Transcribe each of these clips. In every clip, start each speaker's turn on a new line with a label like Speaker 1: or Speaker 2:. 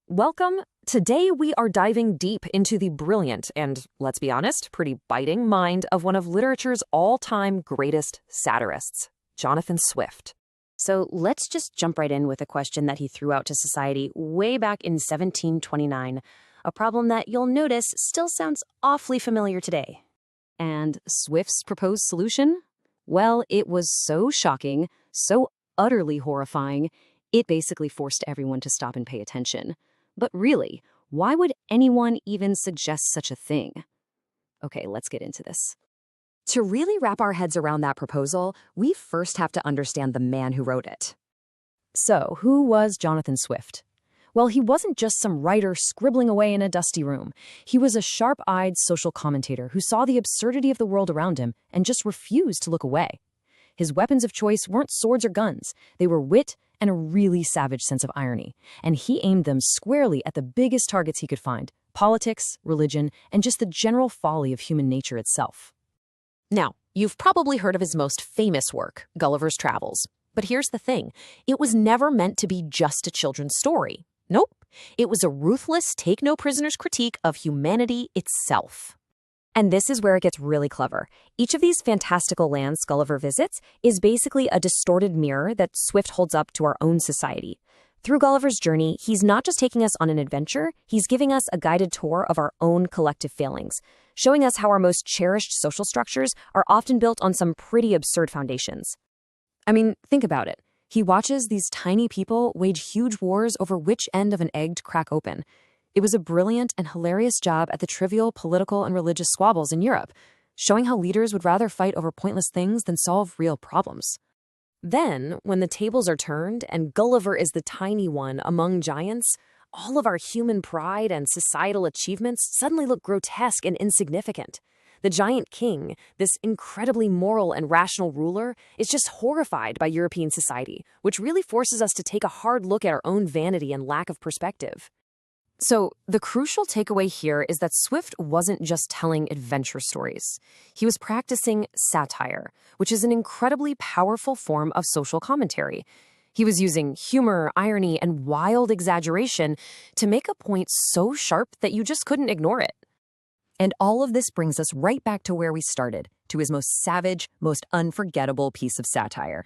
Speaker 1: Welcome. Today we are diving deep into the brilliant and, let's be honest, pretty biting mind of one of literature's all-time greatest satirists, Jonathan Swift.
Speaker 2: So let's just jump right in with a question that he threw out to society way back in 1729, a problem that you'll notice still sounds awfully familiar today. And Swift's proposed solution? Well, it was so shocking, so utterly horrifying, it basically forced everyone to stop and pay attention. But really, why would anyone even suggest such a thing? Okay, let's get into this.
Speaker 1: To really wrap our heads around that proposal, we first have to understand the man who wrote it.
Speaker 2: So, who was Jonathan Swift? Well, he wasn't just some writer scribbling away in a dusty room. He was a sharp-eyed social commentator who saw the absurdity of the world around him and just refused to look away. His weapons of choice weren't swords or guns. They were wit and a really savage sense of irony, and he aimed them squarely at the biggest targets he could find: politics, religion, and just the general folly of human nature itself.
Speaker 1: Now, you've probably heard of his most famous work, Gulliver's Travels. But here's the thing. It was never meant to be just a children's story. Nope. It was a ruthless, take-no-prisoners critique of humanity itself. And this is where it gets really clever. Each of these fantastical lands Gulliver visits is basically a distorted mirror that Swift holds up to our own society. Through Gulliver's journey, he's not just taking us on an adventure, he's giving us a guided tour of our own collective failings, showing us how our most cherished social structures are often built on some pretty absurd foundations. I mean, think about it. He watches these tiny people wage huge wars over which end of an egg to crack open. It was a brilliant and hilarious job at the trivial political and religious squabbles in Europe, showing how leaders would rather fight over pointless things than solve real problems. Then, when the tables are turned and Gulliver is the tiny one among giants, all of our human pride and societal achievements suddenly look grotesque and insignificant. The giant king, this incredibly moral and rational ruler, is just horrified by European society, which really forces us to take a hard look at our own vanity and lack of perspective. So, the crucial takeaway here is that Swift wasn't just telling adventure stories. He was practicing satire, which is an incredibly powerful form of social commentary. He was using humor, irony, and wild exaggeration to make a point so sharp that you just couldn't ignore it. And all of this brings us right back to where we started, to his most savage, most unforgettable piece of satire.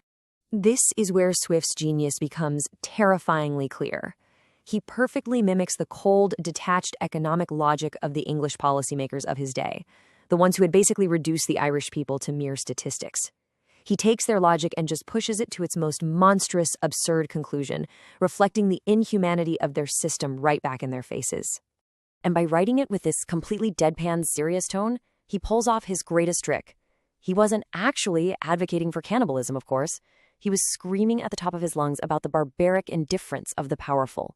Speaker 1: This is where Swift's genius becomes terrifyingly clear. He perfectly mimics the cold, detached economic logic of the English policymakers of his day, the ones who had basically reduced the Irish people to mere statistics. He takes their logic and just pushes it to its most monstrous, absurd conclusion, reflecting the inhumanity of their system right back in their faces. And by writing it with this completely deadpan, serious tone, he pulls off his greatest trick. He wasn't actually advocating for cannibalism, of course. He was screaming at the top of his lungs about the barbaric indifference of the powerful.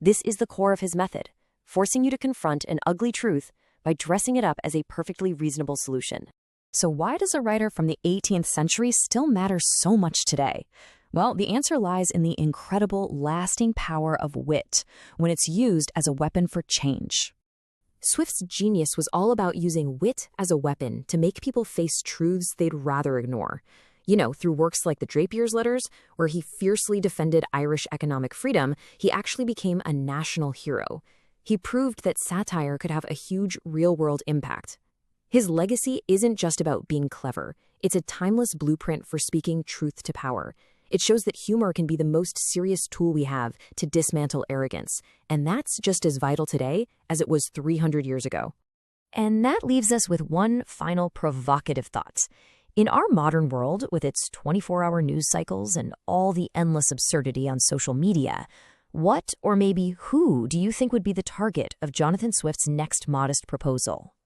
Speaker 1: This is the core of his method, forcing you to confront an ugly truth by dressing it up as a perfectly reasonable solution. So why does a writer from the 18th century still matter so much today? Well, the answer lies in the incredible, lasting power of wit when it's used as a weapon for change. Swift's genius was all about using wit as a weapon to make people face truths they'd rather ignore. Through works like the Drapier's Letters, where he fiercely defended Irish economic freedom, he actually became a national hero. He proved that satire could have a huge real-world impact. His legacy isn't just about being clever. It's a timeless blueprint for speaking truth to power. It shows that humor can be the most serious tool we have to dismantle arrogance, and that's just as vital today as it was 300 years ago. And that leaves us with one final provocative thought. In our modern world, with its 24-hour news cycles and all the endless absurdity on social media, what or maybe who do you think would be the target of Jonathan Swift's next modest proposal?